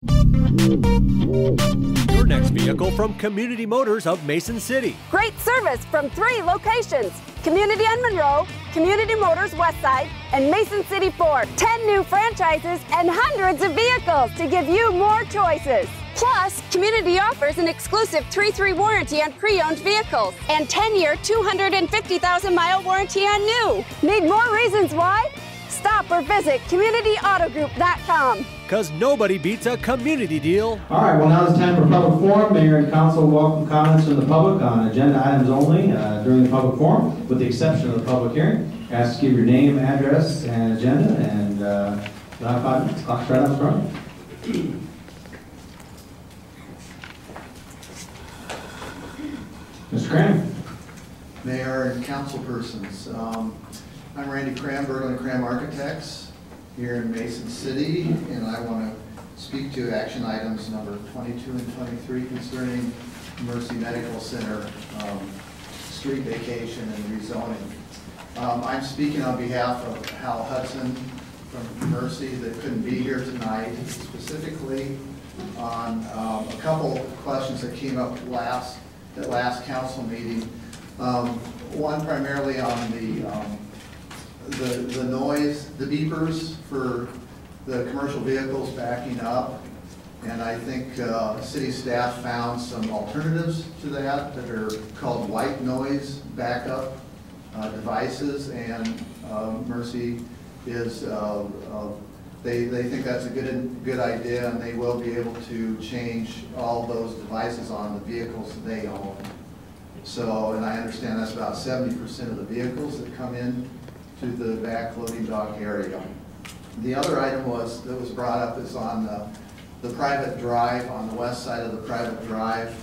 Your next vehicle from Community Motors of Mason City. Great service from 3 locations. Community on Monroe, Community Motors Westside, and Mason City Ford. 10 new franchises and hundreds of vehicles to give you more choices. Plus, Community offers an exclusive 3-3 warranty on pre-owned vehicles and 10-year, 250,000-mile warranty on new. Need more reasons why? Stop or visit CommunityAutoGroup.com. Because nobody beats a community deal. All right, well, now it's time for public forum. Mayor and council welcome comments from the public on agenda items only during the public forum, with the exception of the public hearing. Ask to give your name, address, and agenda, and you'll have 5 minutes. Clock's right up front. Mr. Cram. Mayor and council persons. I'm Randy Cram, Berglund Cram Architects here in Mason City, and I want to speak to action items number 22 and 23 concerning Mercy Medical Center street vacation and rezoning. I'm speaking on behalf of Hal Hudson from Mercy that couldn't be here tonight, specifically on a couple questions that came up at last council meeting. One primarily on the noise, the beepers for the commercial vehicles backing up, and I think city staff found some alternatives to that are called white noise backup devices, and Mercy is they think that's a good idea, and they will be able to change all those devices on the vehicles that they own. So, and I understand that's about 70% of the vehicles that come in to the back loading dock area. The other item that was brought up is on the private drive, on the west side of the private drive.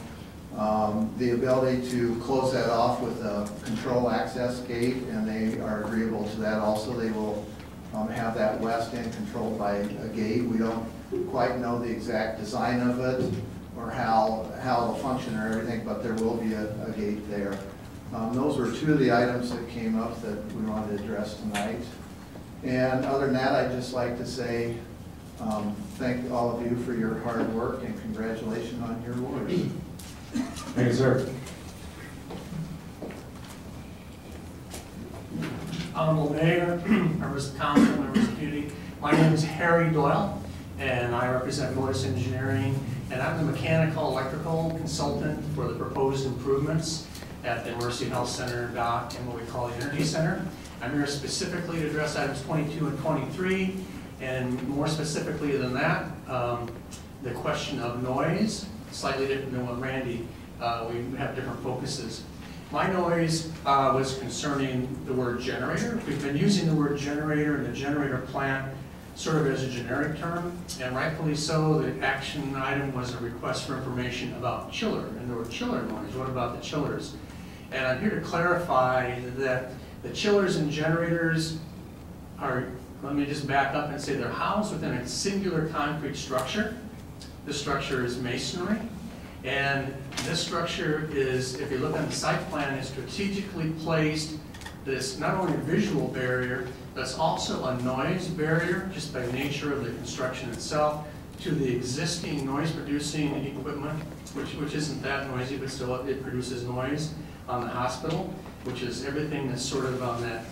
The ability to close that off with a control access gate, and they are agreeable to that also. They will have that west end controlled by a gate. We don't quite know the exact design of it or how it'll function or everything, but there will be a gate there. Those were 2 of the items that came up that we wanted to address tonight. And other than that, I'd just like to say thank all of you for your hard work and congratulations on your awards. Thank you, sir. Honorable Mayor, members of council, members of the community, my name is Harry Doyle, and I represent Morris Engineering, and I'm the mechanical electrical consultant for the proposed improvements at the Mercy Health Center dock and what we call the Energy Center. I'm here specifically to address items 22 and 23, and more specifically than that, the question of noise, slightly different than what Randy, we have different focuses. My noise was concerning the word generator. We've been using the word generator and the generator plant sort of as a generic term, and rightfully so. The action item was a request for information about chiller, and there were chiller noise. What about the chillers? And I'm here to clarify that the chillers and generators are, let me just back up and say they're housed within a singular concrete structure. The structure is masonry, and this structure is, if you look on the site plan, is strategically placed. This not only a visual barrier, but it's also a noise barrier, just by nature of the construction itself, to the existing noise-producing equipment, which isn't that noisy, but still it produces noise on the hospital, which is everything that's sort of on that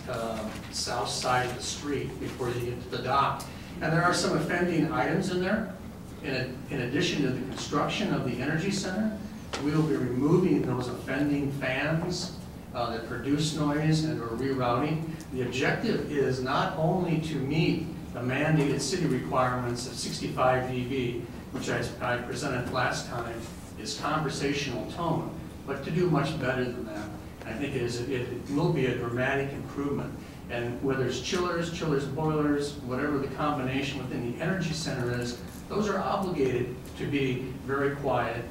south side of the street before you get to the dock. And there are some offending items in there. In addition to the construction of the Energy Center, we will be removing those offending fans that produce noise and are rerouting. The objective is not only to meet the mandated city requirements of 65 dB, which I presented last time, is conversational tone, but to do much better than that. I think it will be a dramatic improvement. And whether it's chillers, boilers, whatever the combination within the Energy Center is, those are obligated to be very quiet,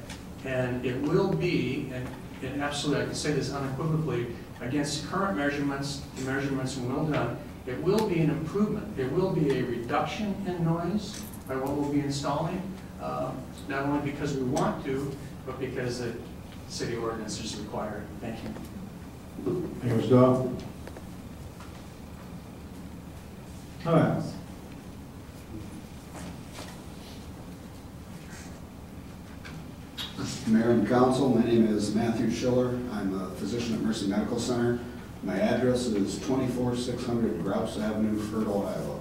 and it will be, and absolutely I can say this unequivocally, against current measurements, the measurements well done, it will be an improvement. There will be a reduction in noise by what we'll be installing, not only because we want to, but because the city ordinance is required. Thank you. Thank you, Mr. Doyle. Who else? Mayor and Council, my name is Matthew Schiller. I'm a physician at Mercy Medical Center. My address is 24600 Grouse Avenue, Fertile, Iowa.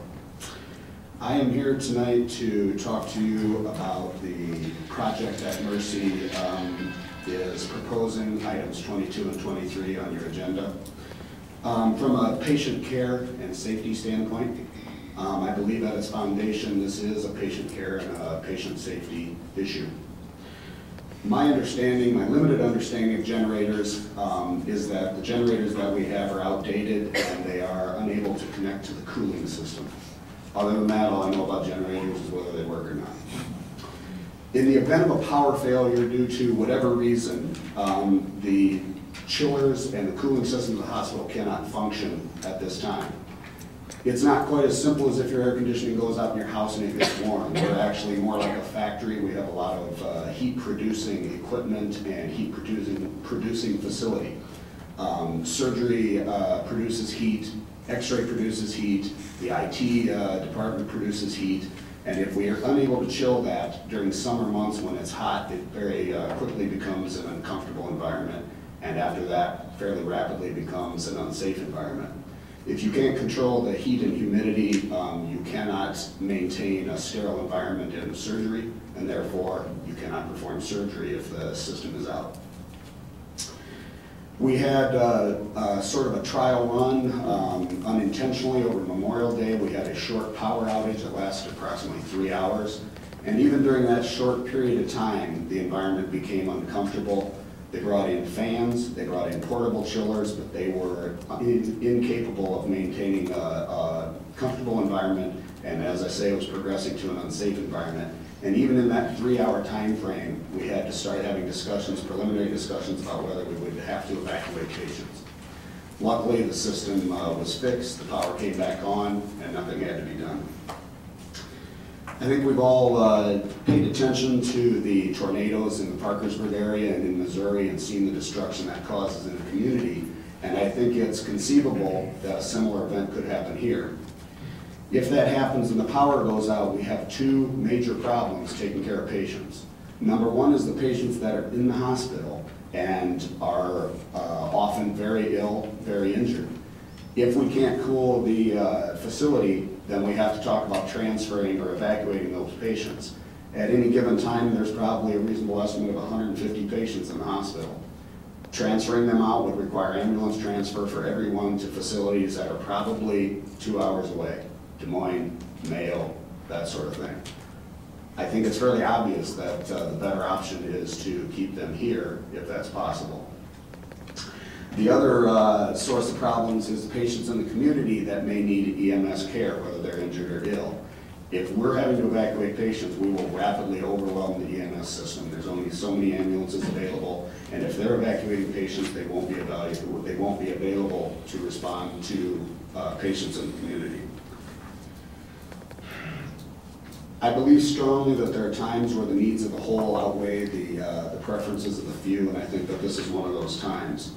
I am here tonight to talk to you about the project that Mercy is proposing, items 22 and 23 on your agenda. From a patient care and safety standpoint, I believe at its foundation this is a patient care and a patient safety issue. My understanding, my limited understanding of generators is that the generators that we have are outdated and they are unable to connect to the cooling system. Other than that, all I know about generators is whether they work or not. In the event of a power failure due to whatever reason, the chillers and the cooling system of the hospital cannot function at this time. It's not quite as simple as if your air conditioning goes out in your house and it gets warm. We're actually more like a factory. We have a lot of heat-producing equipment and heat-producing facility. Surgery produces heat, X-ray produces heat, the IT department produces heat, and if we are unable to chill that during summer months when it's hot, it very quickly becomes an uncomfortable environment, and after that, fairly rapidly becomes an unsafe environment. If you can't control the heat and humidity, you cannot maintain a sterile environment in surgery, and therefore you cannot perform surgery if the system is out. We had sort of a trial run unintentionally over Memorial Day. We had a short power outage that lasted approximately 3 hours, and even during that short period of time, the environment became uncomfortable. They brought in fans, they brought in portable chillers, but they were incapable of maintaining a comfortable environment, and as I say, it was progressing to an unsafe environment. And even in that 3-hour time frame, we had to start having discussions, preliminary discussions about whether we would have to evacuate patients. Luckily, the system was fixed, the power came back on, and nothing had to be done. I think we've all paid attention to the tornadoes in the Parkersburg area and in Missouri and seen the destruction that causes in the community, and I think it's conceivable that a similar event could happen here. If that happens and the power goes out, we have two major problems taking care of patients. Number one is the patients that are in the hospital and are often very ill, very injured. If we can't cool the facility, then we have to talk about transferring or evacuating those patients. At any given time, there's probably a reasonable estimate of 150 patients in the hospital. Transferring them out would require ambulance transfer for everyone to facilities that are probably 2 hours away. Des Moines, Mayo, that sort of thing. I think it's fairly obvious that the better option is to keep them here if that's possible. The other source of problems is patients in the community that may need EMS care, whether they're injured or ill. If we're having to evacuate patients, we will rapidly overwhelm the EMS system. There's only so many ambulances available, and if they're evacuating patients, they won't be available to respond to patients in the community. I believe strongly that there are times where the needs of the whole outweigh the preferences of the few, and I think that this is one of those times.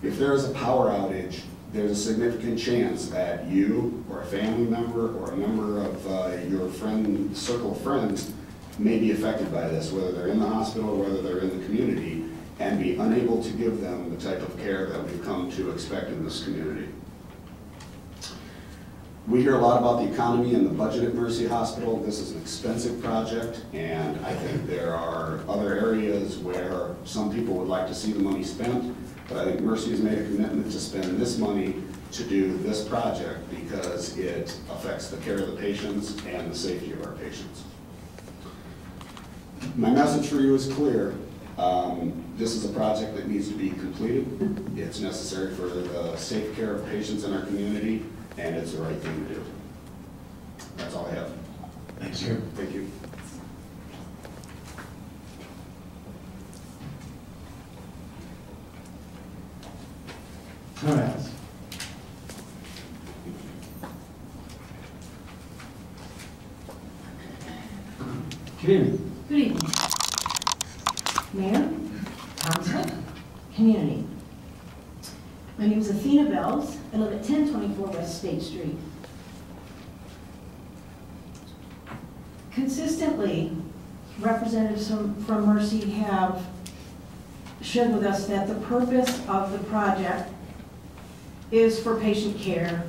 If there is a power outage, there's a significant chance that you or a family member or a member of your circle of friends may be affected by this, whether they're in the hospital or whether they're in the community, and be unable to give them the type of care that we've come to expect in this community. We hear a lot about the economy and the budget at Mercy Hospital. This is an expensive project, and I think there are other areas where some people would like to see the money spent, but I think Mercy has made a commitment to spend this money to do this project because it affects the care of the patients and the safety of our patients. My message for you is clear. This is a project that needs to be completed. It's necessary for the safe care of patients in our community, and it's the right thing to do. That's all I have. Thanks, sir. Thank you. All right. Good evening. Good evening. Mayor, Council, community. My name is Athena Bells. I live at 1024 West State Street. Consistently, representatives from Mercy have shared with us that the purpose of the project is for patient care,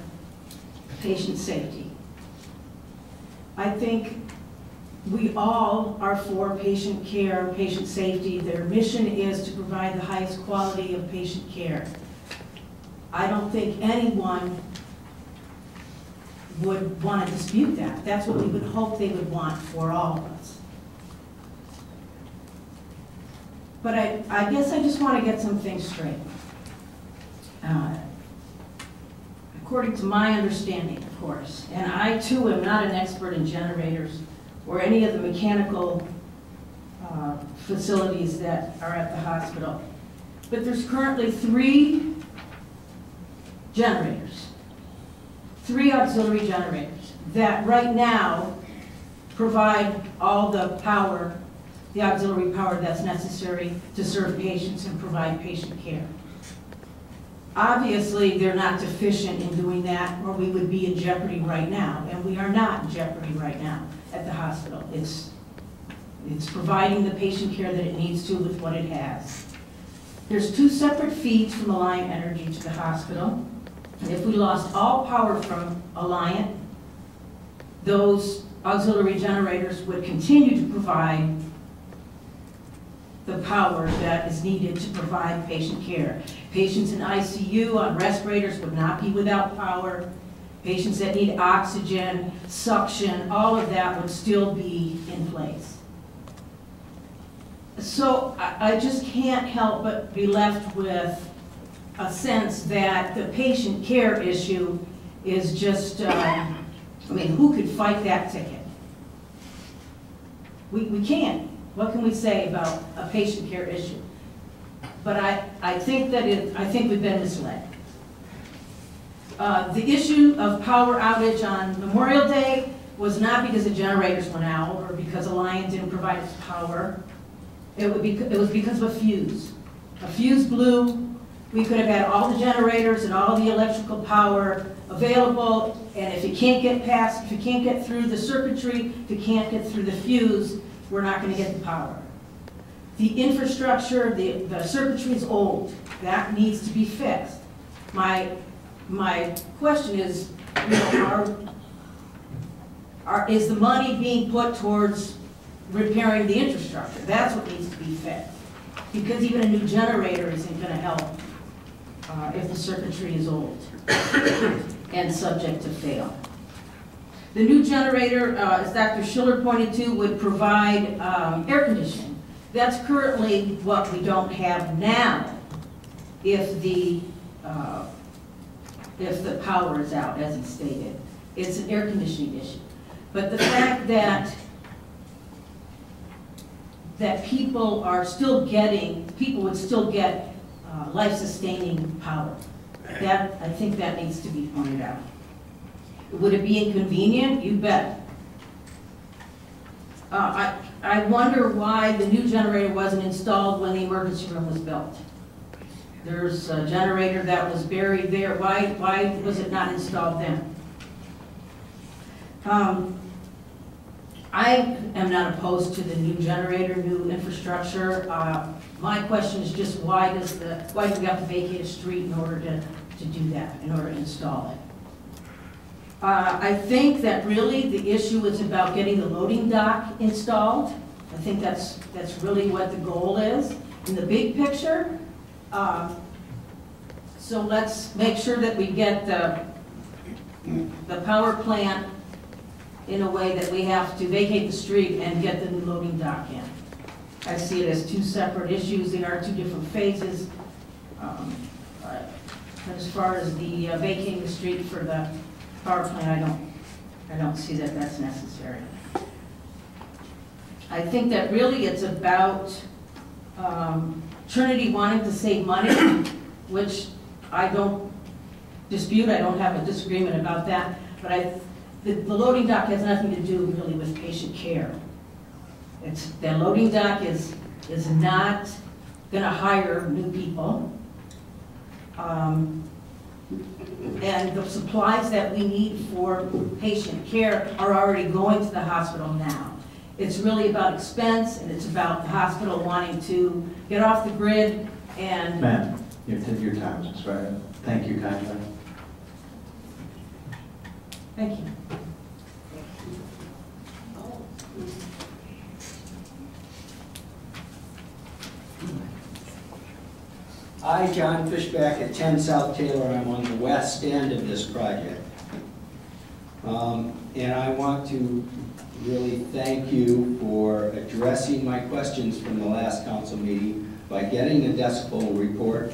patient safety. I think we all are for patient care, patient safety. Their mission is to provide the highest quality of patient care. I don't think anyone would want to dispute that. That's what we would hope they would want for all of us. But I guess I just want to get some things straight. According to my understanding, of course, and I too am not an expert in generators or any of the mechanical facilities that are at the hospital, but there's currently 3 generators, 3 auxiliary generators that right now provide all the power, the auxiliary power that's necessary to serve patients and provide patient care. Obviously, they're not deficient in doing that, or we would be in jeopardy right now, and we are not in jeopardy right now at the hospital. It's providing the patient care that it needs to with what it has. There's 2 separate feeds from Alliant Energy to the hospital. And if we lost all power from Alliant, those auxiliary generators would continue to provide the power that is needed to provide patient care. Patients in ICU on respirators would not be without power. Patients that need oxygen, suction, all of that would still be in place. So I just can't help but be left with a sense that the patient care issue is just, I mean, who could fight that ticket? We can't. What can we say about a patient care issue? But I think that I think we've been misled. The issue of power outage on Memorial Day was not because the generators went out or because Alliant didn't provide its power. It was because of a fuse. A fuse blew. We could have had all the generators and all the electrical power available, and if you can't get past, if you can't get through the circuitry, if you can't get through the fuse, we're not going to get the power. The infrastructure, the circuitry is old. That needs to be fixed. My question is, you know, is the money being put towards repairing the infrastructure? That's what needs to be fixed. Because even a new generator isn't going to help if the circuitry is old and subject to fail. The new generator, as Dr. Schiller pointed to, would provide air conditioning. That's currently what we don't have now if the power is out, as he stated. It's an air conditioning issue. But the fact that people would still get life-sustaining power, I think that needs to be pointed out. Would it be inconvenient? You bet. I wonder why the new generator wasn't installed when the emergency room was built. There's a generator that was buried there. Why was it not installed then? I am not opposed to the new generator, new infrastructure. My question is just why do we have to vacate a street in order to do that, in order to install it? I think that really the issue is about getting the loading dock installed. I think that's really what the goal is in the big picture. So let's make sure that we get the power plant in a way that we have to vacate the street and get the new loading dock in. I see it as 2 separate issues. They are 2 different phases. As far as the vacating the street for the power plant, I don't see that that's necessary. I think that really it's about Trinity wanting to save money, which I don't dispute. I don't have a disagreement about that. But the loading dock has nothing to do really with patient care. The loading dock is not going to hire new people. And the supplies that we need for patient care are already going to the hospital now. It's really about expense, and it's about the hospital wanting to get off the grid and... Ma'am, your time is expired. Thank you kindly. Thank you. I, John Fishback at 10 South Taylor. I'm on the west end of this project. And I want to really thank you for addressing my questions from the last council meeting by getting a decibel report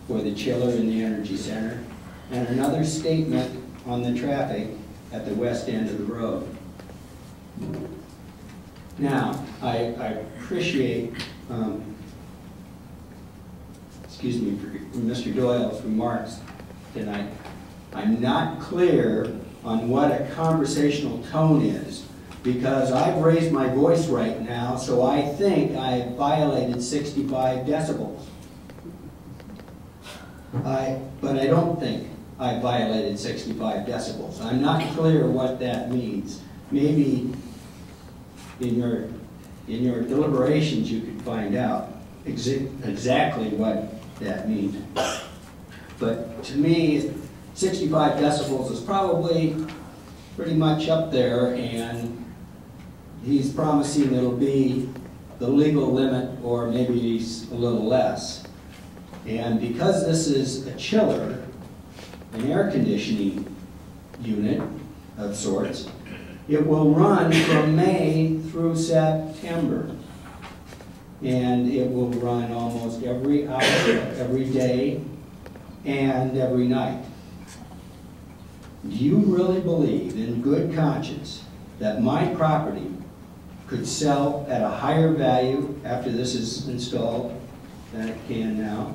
for the chiller in the Energy Center and another statement on the traffic at the west end of the road. Now, I appreciate excuse me, for Mr. Doyle's remarks tonight. I'm not clear on what a conversational tone is, because I've raised my voice right now, so I think I violated 65 decibels. But I don't think I violated 65 decibels. I'm not clear what that means. Maybe in your deliberations you could find out exactly what that means. But to me, 65 decibels is probably pretty much up there, and he's promising it'll be the legal limit or maybe a little less. And because this is a chiller, an air conditioning unit of sorts, it will run from May through September. And it will run almost every hour, every day, and every night. Do you really believe in good conscience that my property could sell at a higher value after this is installed than it can now?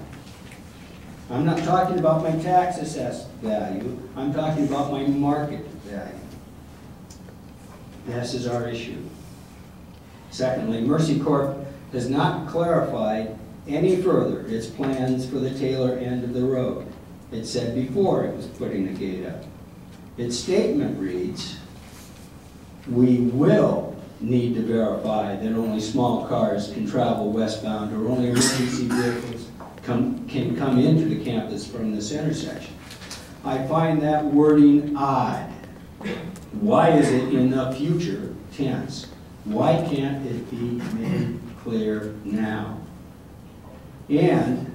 I'm not talking about my tax assessed value. I'm talking about my market value. This is our issue. Secondly, Mercy Corp has not clarified any further its plans for the Taylor end of the road. It said before it was putting the gate up. Its statement reads, "We will need to verify that only small cars can travel westbound or only emergency vehicles can come into the campus from this intersection." I find that wording odd. Why is it in the future tense? Why can't it be made clear now? And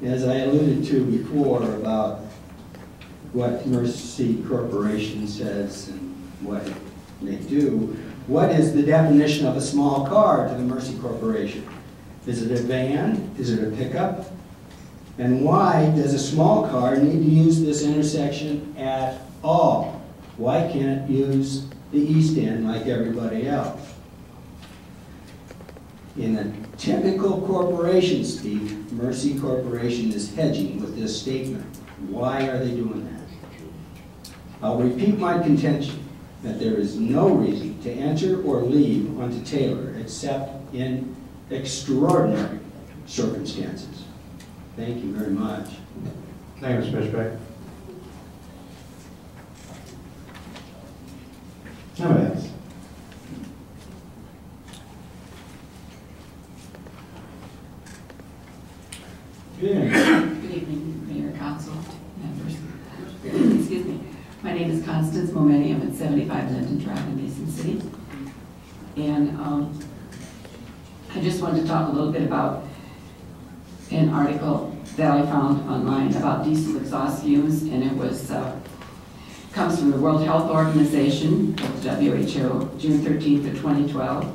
as I alluded to before about what Mercy Corporation says and what they do, what is the definition of a small car to the Mercy Corporation? Is it a van? Is it a pickup? And why does a small car need to use this intersection at all? Why can't it use the east end like everybody else? In a typical corporation speak, Mercy Corporation is hedging with this statement. Why are they doing that? I'll repeat my contention that there is no reason to enter or leave onto Taylor except in extraordinary circumstances. Thank you very much. Thank you, Mr. Fishback. Yes. Good evening. Good evening, Mayor, Council, members. Excuse me. My name is Constance Momeni. I'm at 75 Linden Drive in Mason City. And I just wanted to talk a little bit about an article that I found online about diesel exhaust fumes, and it was comes from the World Health Organization, the WHO, June 13th of 2012.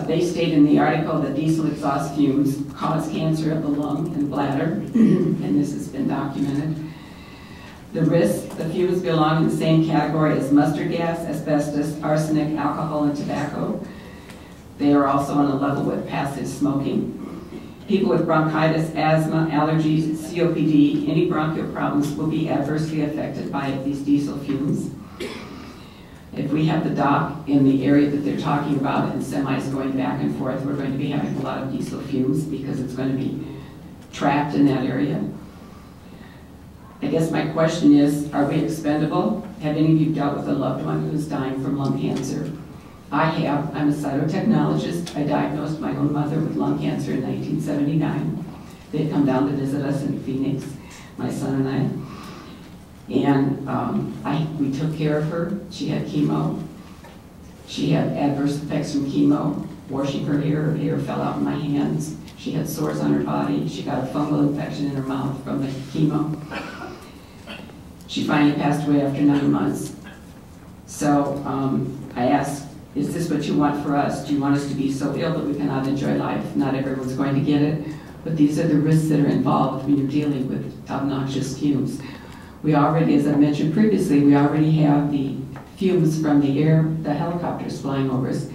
They state in the article that diesel exhaust fumes cause cancer of the lung and bladder, and this has been documented. The risks, the fumes belong in the same category as mustard gas, asbestos, arsenic, alcohol, and tobacco. They are also on a level with passive smoking. People with bronchitis, asthma, allergies, COPD, any bronchial problems will be adversely affected by these diesel fumes. If we have the dock in the area that they're talking about and semis going back and forth, we're going to be having a lot of diesel fumes because it's going to be trapped in that area. I guess my question is, are we expendable? Have any of you dealt with a loved one who's dying from lung cancer? I'm a cytotechnologist. I diagnosed my own mother with lung cancer in 1979. They'd come down to visit us in Phoenix, my son and I. And we took care of her. She had chemo. She had adverse effects from chemo, washing her hair fell out in my hands. She had sores on her body. She got a fungal infection in her mouth from the chemo. She finally passed away after 9 months. So I asked, is this what you want for us? Do you want us to be so ill that we cannot enjoy life? Not everyone's going to get it, but these are the risks that are involved when you're dealing with obnoxious fumes. We already, as I mentioned previously, we already have the fumes from the helicopters flying over us.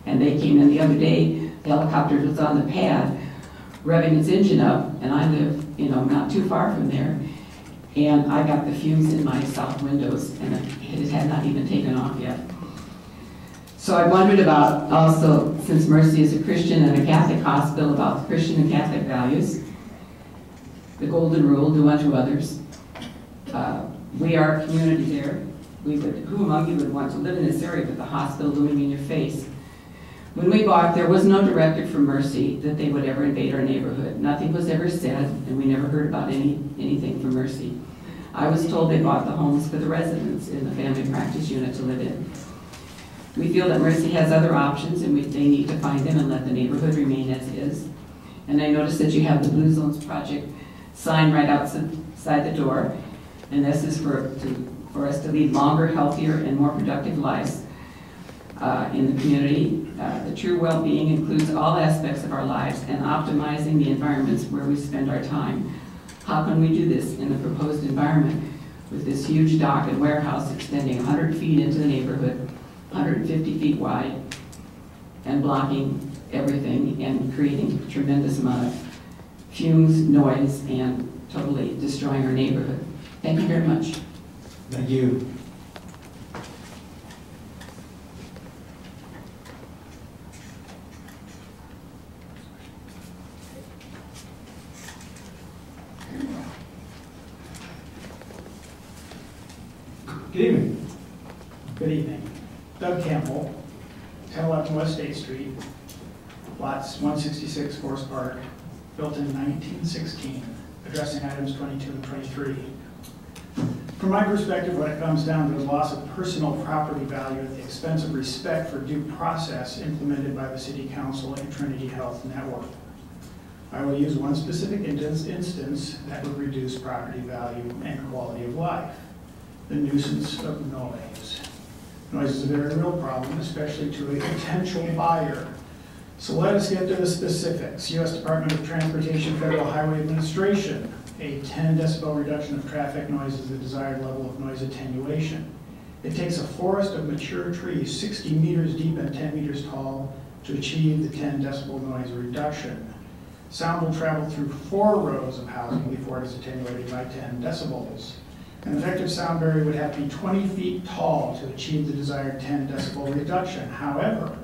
And they came in the other day, the helicopter was on the pad, revving its engine up, and I live, not too far from there. And I got the fumes in my south windows, and it had not even taken off yet. So I wondered about also, since Mercy is a Christian and a Catholic hospital, about the Christian and Catholic values, the golden rule, do unto others. We are a community there. Who among you would want to live in this area with the hospital looming in your face? When we bought, there was no directive from Mercy that they would ever invade our neighborhood. Nothing was ever said, and we never heard about anything from Mercy. I was told they bought the homes for the residents in the family practice unit to live in. We feel that Mercy has other options, and they need to find them and let the neighborhood remain as is. And I noticed that you have the Blue Zones Project sign right outside the door, and this is for us to lead longer, healthier, and more productive lives in the community. The true well-being includes all aspects of our lives and optimizing the environments where we spend our time. How can we do this in the proposed environment with this huge dock and warehouse extending 100 feet into the neighborhood, 150 feet wide, and blocking everything and creating a tremendous amount of fumes, noise, and totally destroying our neighborhood? Thank you very much. Thank you. Good evening. Good evening. Doug Campbell, 1011 West State Street, lots 166 Forest Park, built in 1916, addressing items 22 and 23. From my perspective, what it comes down to is loss of personal property value at the expense of respect for due process implemented by the City Council and Trinity Health Network. I will use one specific instance that would reduce property value and quality of life: the nuisance of noise. Noise is a very real problem, especially to a potential buyer. So let us get to the specifics. U.S. Department of Transportation, Federal Highway Administration, a 10 decibel reduction of traffic noise is the desired level of noise attenuation. It takes a forest of mature trees 60 meters deep and 10 meters tall to achieve the 10 decibel noise reduction. Sound will travel through 4 rows of housing before it is attenuated by 10 decibels. An effective sound barrier would have to be 20 feet tall to achieve the desired 10 decibel reduction. However,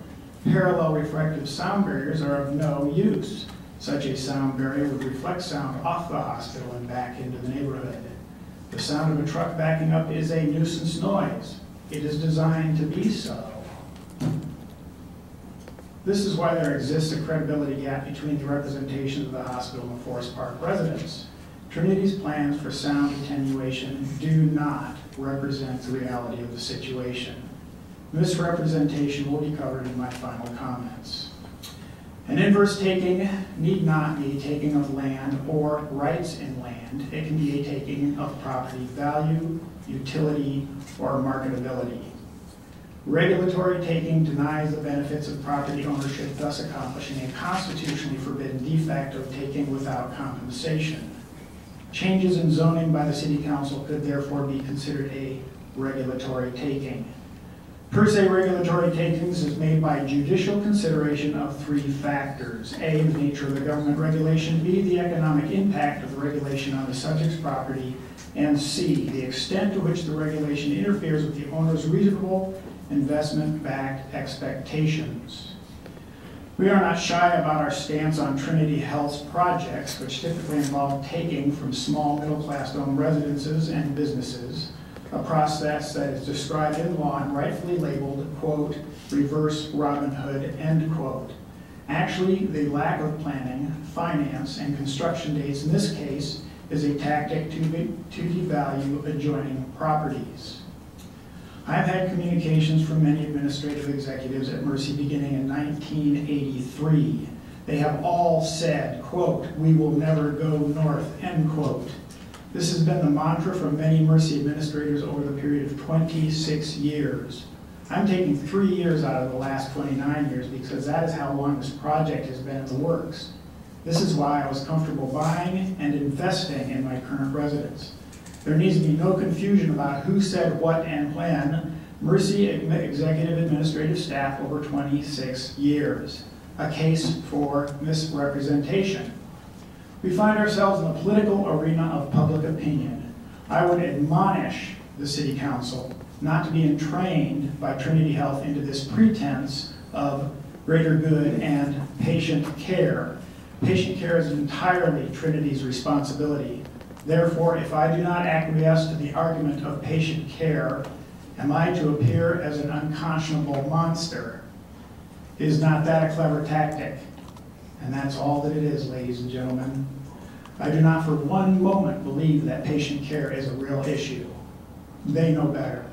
parallel refractive sound barriers are of no use. Such a sound barrier would reflect sound off the hospital and back into the neighborhood. The sound of a truck backing up is a nuisance noise. It is designed to be so. This is why there exists a credibility gap between the representation of the hospital and Forest Park residents. Trinity's plans for sound attenuation do not represent the reality of the situation. Misrepresentation will be covered in my final comments. An inverse taking need not be taking of land or rights in land. It can be a taking of property value, utility, or marketability. Regulatory taking denies the benefits of property ownership, thus accomplishing a constitutionally forbidden de facto taking without compensation. Changes in zoning by the City Council could therefore be considered a regulatory taking. Per se regulatory takings is made by judicial consideration of 3 factors: A, the nature of the government regulation; B, the economic impact of the regulation on the subject's property; and C, the extent to which the regulation interferes with the owner's reasonable investment-backed expectations. We are not shy about our stance on Trinity Health's projects, which typically involve taking from small middle-class owned residences and businesses, a process that is described in law and rightfully labeled, quote, reverse Robin Hood, end quote. Actually, the lack of planning, finance, and construction dates in this case is a tactic to devalue adjoining properties. I've had communications from many administrative executives at Mercy beginning in 1983. They have all said, quote, we will never go north, end quote. This has been the mantra from many Mercy administrators over the period of 26 years. I'm taking 3 years out of the last 29 years because that is how long this project has been in the works. This is why I was comfortable buying and investing in my current residence. There needs to be no confusion about who said what and when. Mercy executive administrative staff over 26 years. A case for misrepresentation. We find ourselves in the political arena of public opinion. I would admonish the City Council not to be entrained by Trinity Health into this pretense of greater good and patient care. Patient care is entirely Trinity's responsibility. Therefore, if I do not acquiesce to the argument of patient care, am I to appear as an unconscionable monster? Is not that a clever tactic? And that's all that it is, ladies and gentlemen. I do not for one moment believe that patient care is a real issue. They know better.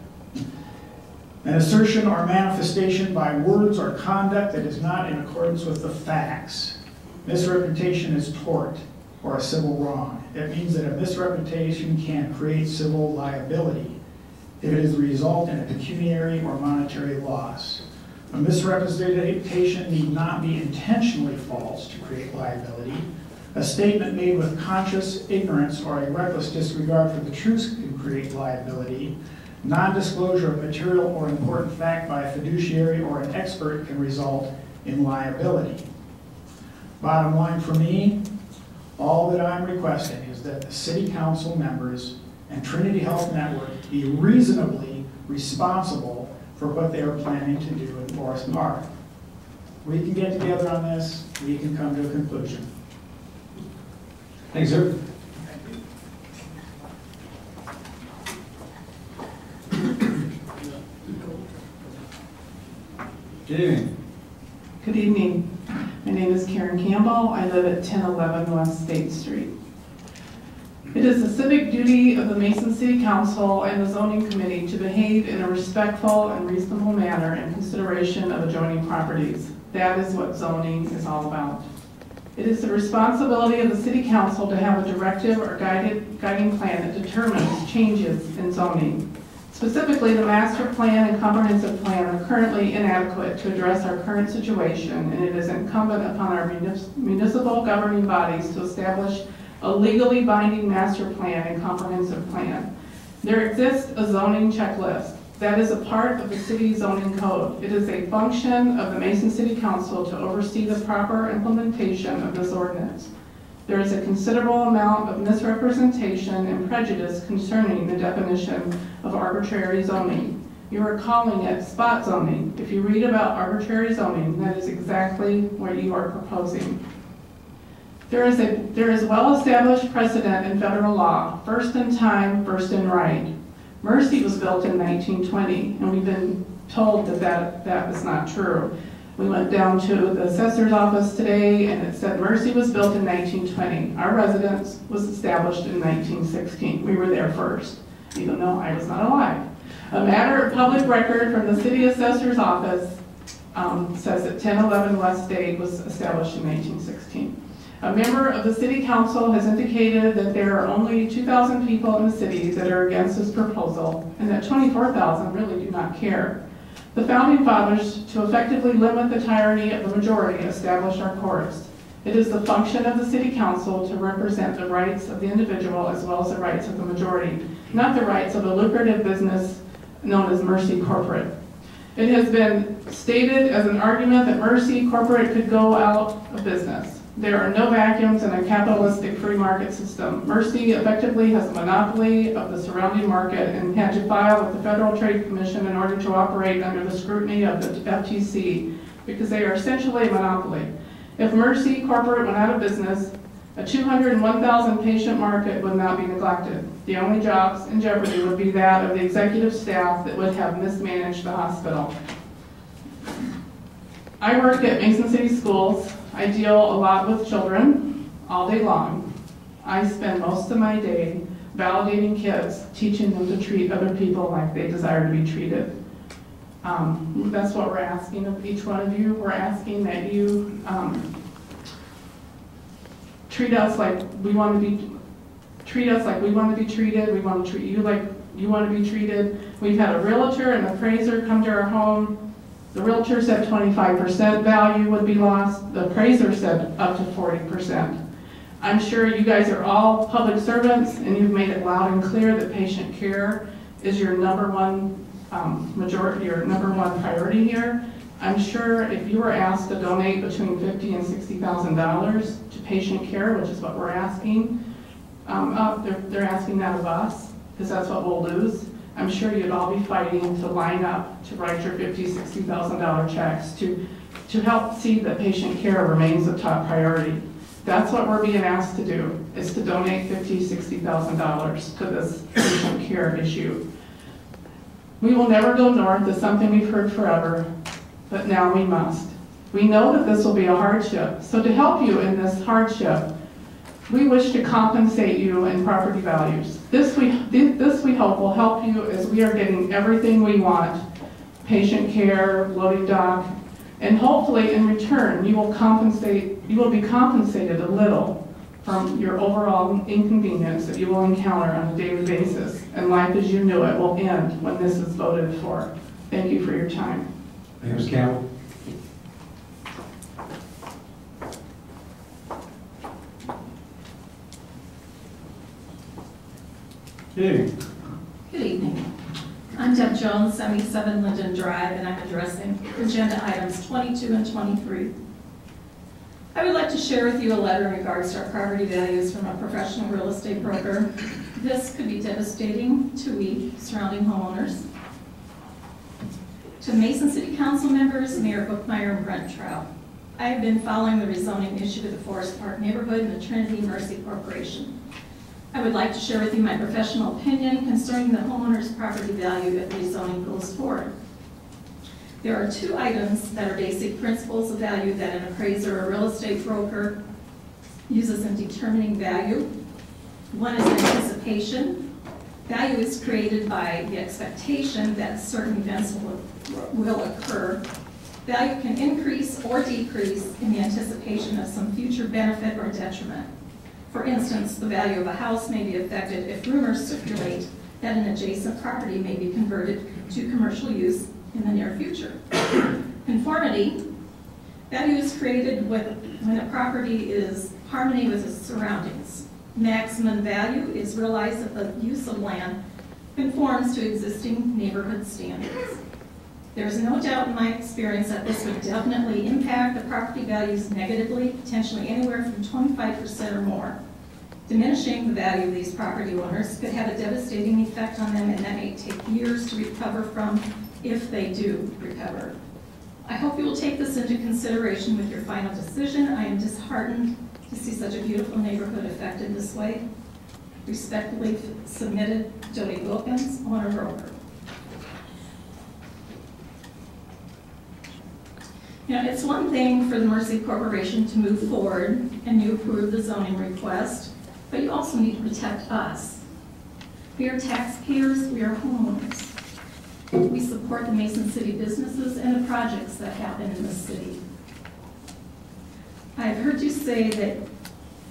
An assertion or manifestation by words or conduct that is not in accordance with the facts. Misrepresentation is tort or a civil wrong. It means that a misrepresentation can create civil liability if it is the result in a pecuniary or monetary loss. A misrepresentation need not be intentionally false to create liability. A statement made with conscious ignorance or a reckless disregard for the truth can create liability. Non-disclosure of material or important fact by a fiduciary or an expert can result in liability. Bottom line for me, all that I'm requesting is that the City Council members and Trinity Health Network be reasonably responsible for what they are planning to do in Forest Park. We can get together on this, we can come to a conclusion. Thanks, sir. Good evening. Good evening. My name is Karen Campbell. I live at 1011 West State Street. It is the civic duty of the Mason City Council and the Zoning Committee to behave in a respectful and reasonable manner in consideration of adjoining properties. That is what zoning is all about. It is the responsibility of the City Council to have a directive or guiding plan that determines changes in zoning. Specifically, the master plan and comprehensive plan are currently inadequate to address our current situation, and it is incumbent upon our municipal governing bodies to establish a legally binding master plan and comprehensive plan. There exists a zoning checklist. That is a part of the city zoning code. It is a function of the Mason City Council to oversee the proper implementation of this ordinance. There is a considerable amount of misrepresentation and prejudice concerning the definition of arbitrary zoning. You are calling it spot zoning. If you read about arbitrary zoning, that is exactly what you are proposing. There is well-established precedent in federal law, first in time, first in right. Mercy was built in 1920, and we've been told that is not true. We went down to the assessor's office today, and it said Mercy was built in 1920. Our residence was established in 1916. We were there first, even though I was not alive. A matter of public record from the city assessor's office says that 1011 West State was established in 1916. A member of the City Council has indicated that there are only 2,000 people in the city that are against this proposal, and that 24,000 really do not care. The Founding Fathers, to effectively limit the tyranny of the majority, established our courts. It is the function of the City Council to represent the rights of the individual as well as the rights of the majority, not the rights of a lucrative business known as Mercy Corporate. It has been stated as an argument that Mercy Corporate could go out of business. There are no vacuums in a capitalistic free market system. Mercy effectively has a monopoly of the surrounding market and had to file with the Federal Trade Commission in order to operate under the scrutiny of the FTC because they are essentially a monopoly. If Mercy Corporate went out of business, A 201,000 patient market would not be neglected. The only jobs in jeopardy would be that of the executive staff that would have mismanaged the hospital. I work at Mason City Schools. I deal a lot with children all day long. I spend most of my day validating kids, teaching them to treat other people like they desire to be treated. That's what we're asking of each one of you. We're asking that you treat us like we want to be treated. We want to treat you like you want to be treated. We've had a realtor and appraiser come to our home. The realtor said 25% value would be lost. The appraiser said up to 40%. I'm sure you guys are all public servants and you've made it loud and clear that patient care is your number one priority here. I'm sure if you were asked to donate between $50,000 and $60,000 to patient care, which is what we're asking, they're asking that of us, because that's what we'll lose. I'm sure you'd all be fighting to line up to write your $50,000, $60,000 checks to help see that patient care remains a top priority. That's what we're being asked to do, is to donate $50,000, $60,000 to this patient care issue. We will never go north is something we've heard forever, but now we must. We know that this will be a hardship, so to help you in this hardship, we wish to compensate you in property values. This we hope will help you as we are getting everything we want, patient care, loading dock, and hopefully in return you will be compensated a little from your overall inconvenience that you will encounter on a daily basis, and life as you knew it will end when this is voted for. Thank you for your time. Thank you, Ms. Campbell. Good evening. Good evening. I'm Deb Jones, 77 Linden Drive, and I'm addressing agenda items 22 and 23. I would like to share with you a letter in regards to our property values from a professional real estate broker. This could be devastating to we surrounding homeowners. To Mason City Council members, Mayor Bookmeyer and Brent Trout, I have been following the rezoning issue with the Forest Park neighborhood and the Trinity Mercy Corporation. I would like to share with you my professional opinion concerning the homeowner's property value if rezoning goes forward. There are two items that are basic principles of value that an appraiser or real estate broker uses in determining value. One is anticipation. Value is created by the expectation that certain events will occur. Value can increase or decrease in the anticipation of some future benefit or detriment. For instance, the value of a house may be affected if rumors circulate that an adjacent property may be converted to commercial use in the near future. Conformity. Value is created when a property is harmony with its surroundings. Maximum value is realized if the use of land conforms to existing neighborhood standards. There is no doubt in my experience that this would definitely impact the property values negatively, potentially anywhere from 25% or more. Diminishing the value of these property owners could have a devastating effect on them, and that may take years to recover from, if they do recover. I hope you will take this into consideration with your final decision. I am disheartened to see such a beautiful neighborhood affected this way. Respectfully submitted, Jody Wilkins, owner broker. You know, it's one thing for the Mercy Corporation to move forward and you approve the zoning request, but you also need to protect us. We are taxpayers, we are homeowners. We support the Mason City businesses and the projects that happen in the city. I have heard you say that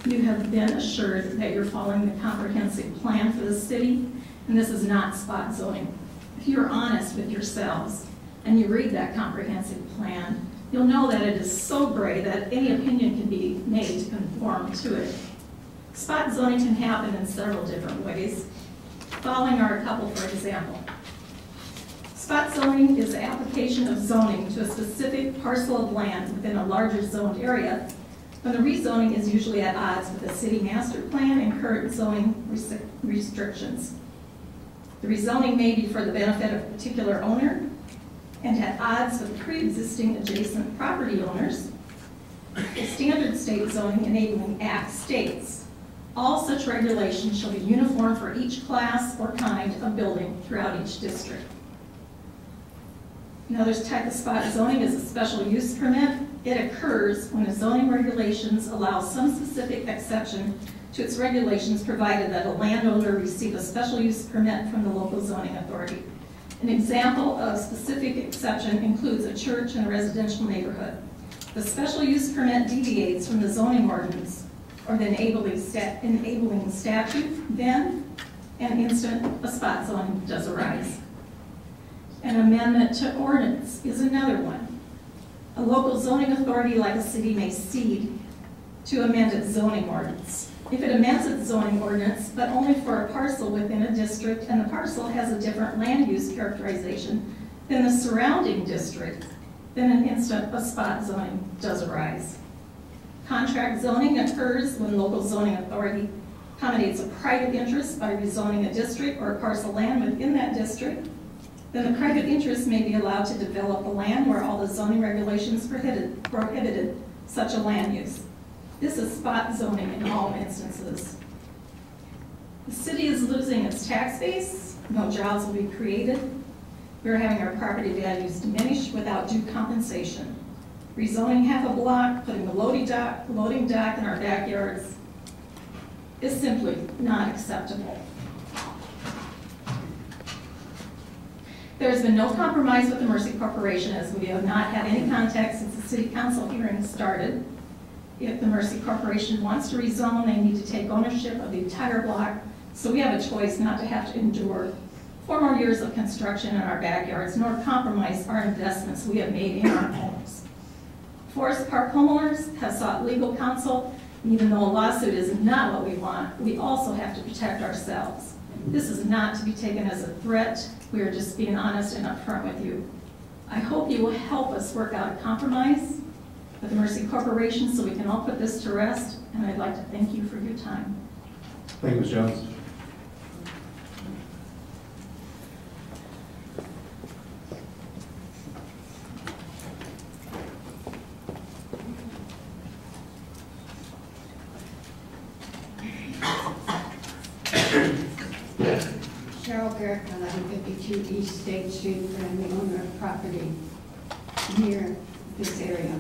you have been assured that you're following the comprehensive plan for the city, and this is not spot zoning. If you're honest with yourselves and you read that comprehensive plan, you'll know that it is so gray that any opinion can be made to conform to it. Spot zoning can happen in several different ways. Following are a couple for example. Spot zoning is the application of zoning to a specific parcel of land within a larger zoned area, when the rezoning is usually at odds with the city master plan and current zoning restrictions. The rezoning may be for the benefit of a particular owner and at odds with pre-existing adjacent property owners. The Standard State Zoning Enabling Act states, all such regulations shall be uniform for each class or kind of building throughout each district. Another type of spot zoning is a special use permit. It occurs when the zoning regulations allow some specific exception to its regulations, provided that a landowner receive a special use permit from the local zoning authority. An example of specific exception includes a church in a residential neighborhood. The special use permit deviates from the zoning ordinance or the enabling statute, then an instant a spot zoning does arise. An amendment to ordinance is another one. A local zoning authority like a city may cede to amend its zoning ordinance. If it amends its zoning ordinance, but only for a parcel within a district, and the parcel has a different land use characterization than the surrounding district, then an instant of spot zoning does arise. Contract zoning occurs when local zoning authority accommodates a private interest by rezoning a district or a parcel of land within that district. Then the private interest may be allowed to develop the land where all the zoning regulations prohibited such a land use. This is spot zoning in all instances. The city is losing its tax base. No jobs will be created. We're having our property values diminish without due compensation. Rezoning half a block, putting a loading dock in our backyards is simply not acceptable. There has been no compromise with the Mercy Corporation, as we have not had any contact since the city council hearing started. If the Mercy Corporation wants to rezone, they need to take ownership of the entire block, so we have a choice not to have to endure 4 more years of construction in our backyards, nor compromise our investments we have made in our homes. Forest Park homeowners have sought legal counsel, and even though a lawsuit is not what we want, we also have to protect ourselves. This is not to be taken as a threat. We are just being honest and upfront with you. I hope you will help us work out a compromise with the Mercy Corporation so we can all put this to rest, and I'd like to thank you for your time. Thank you, Ms. Jones. Cheryl Garrett, 1152 East State Street, and I'm the owner of property near this area.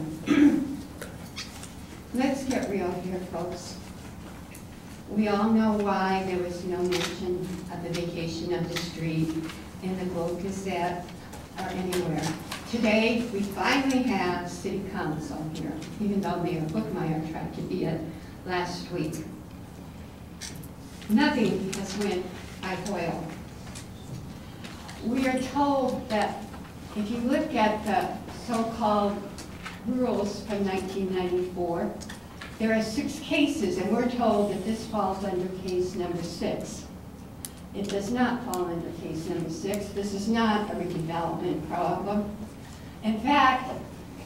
Let's get real here, folks. We all know why there was no mention of the vacation of the street in the Globe Gazette or anywhere. Today, we finally have City Council here, even though Mayor Bookmeyer tried to be it last week. Nothing has went by oil. We are told that if you look at the so-called rules from 1994, there are 6 cases, and we're told that this falls under case number 6. It does not fall under case number 6. This is not a redevelopment problem. In fact,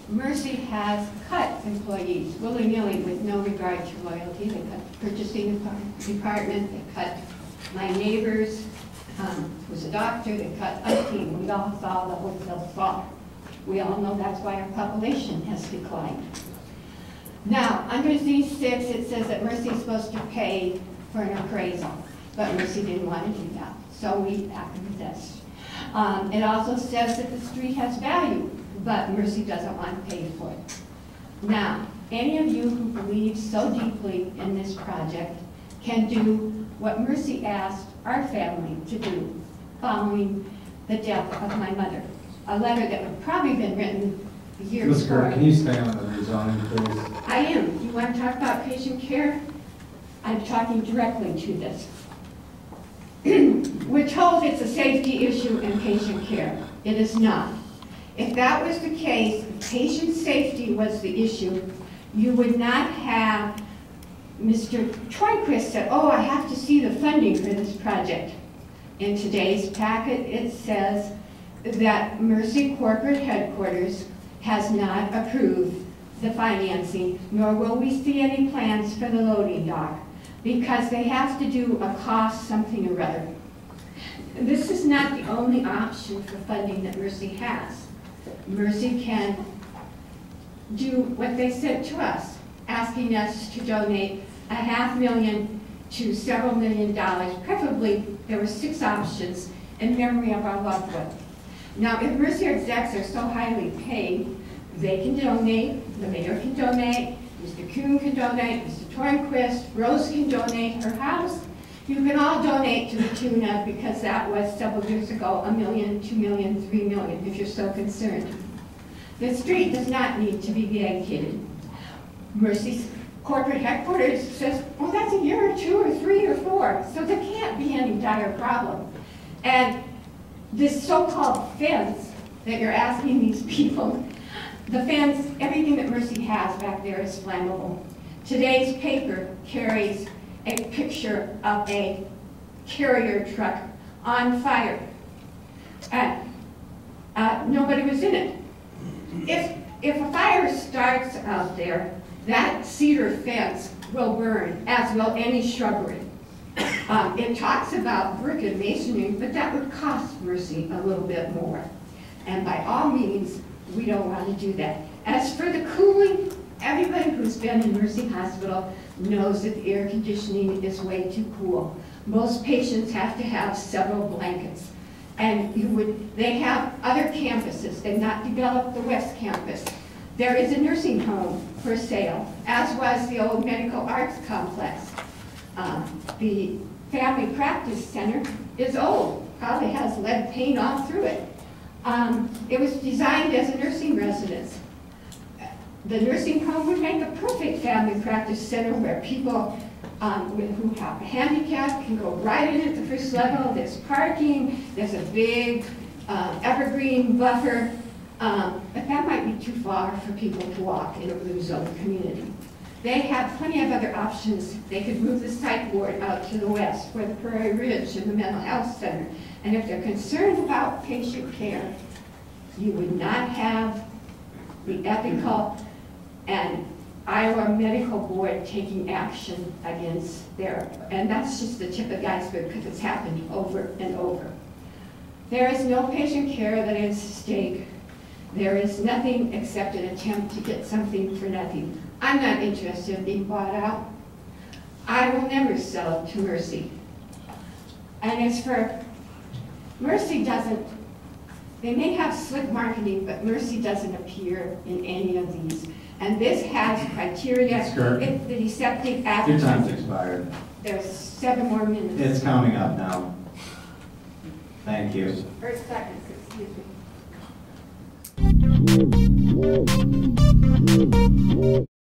Mercy has cut employees willy-nilly with no regard to loyalty. They cut the purchasing department, they cut my neighbors, who's a doctor, they cut a team. We all saw the wholesale fall. We all know that's why our population has declined. Now, under Z6, it says that Mercy is supposed to pay for an appraisal, but Mercy didn't want to do that, so we acquiesced. It also says that the street has value, but Mercy doesn't want to pay for it. Now, any of you who believe so deeply in this project can do what Mercy asked our family to do following the death of my mother. A letter that would probably been written a year before. Ms. Kerr, can you stay on the rezoning, please? I am. You want to talk about patient care? I'm talking directly to this. We're told it's a safety issue in patient care. It is not. If that was the case, if patient safety was the issue, you would not have Mr. Troyquist said, oh, I have to see the funding for this project. In today's packet, it says that Mercy corporate headquarters has not approved the financing, nor will we see any plans for the loading dock, because they have to do a cost something or other. This is not the only option for funding that Mercy has. Mercy can do what they said to us, asking us to donate $500,000 to several $1 million. Preferably, there were 6 options in memory of our loved one. Now, if Mercy execs are so highly paid, they can donate, the mayor can donate, Mr. Kuhn can donate, Mr. Tornquist, Rose can donate her house. You can all donate to the tune of, because that was several years ago, $1 million, $2 million, $3 million, if you're so concerned. The street does not need to be dedicated. Mercy's corporate headquarters says, well, that's a year or 2 or 3 or 4, so there can't be any dire problem. And this so-called fence that you're asking these people, the fence, everything that Mercy has back there is flammable. Today's paper carries a picture of a carrier truck on fire. And nobody was in it. If a fire starts out there, that cedar fence will burn, as will any shrubbery. It talks about brick and masonry, but that would cost Mercy a little bit more. And by all means, we don't want to do that. As for the cooling, everybody who's been in Mercy Hospital knows that the air conditioning is way too cool. Most patients have to have several blankets. And they have other campuses. They've not developed the West Campus. There is a nursing home for sale, as was the old medical arts complex. The family practice center is old, probably has lead paint all through it. It was designed as a nursing residence. The nursing home would make a perfect family practice center where people who have a handicap can go right in at the first level. There's parking, there's a big evergreen buffer, but that might be too far for people to walk in a blue zone community. They have plenty of other options. They could move the psych ward out to the west for the Prairie Ridge and the mental health center. And if they're concerned about patient care, you would not have the ethical and Iowa Medical Board taking action against and that's just the tip of the iceberg because it's happened over and over. There is no patient care that is at stake. There is nothing except an attempt to get something for nothing. I'm not interested in being bought out. I will never sell to Mercy. And as for Mercy doesn't, they may have slick marketing, but Mercy doesn't appear in any of these. And this has criteria. It's the deceptive advertising. Your time's expired. There's 7 more minutes. It's coming up now. Thank you. Or seconds, excuse me.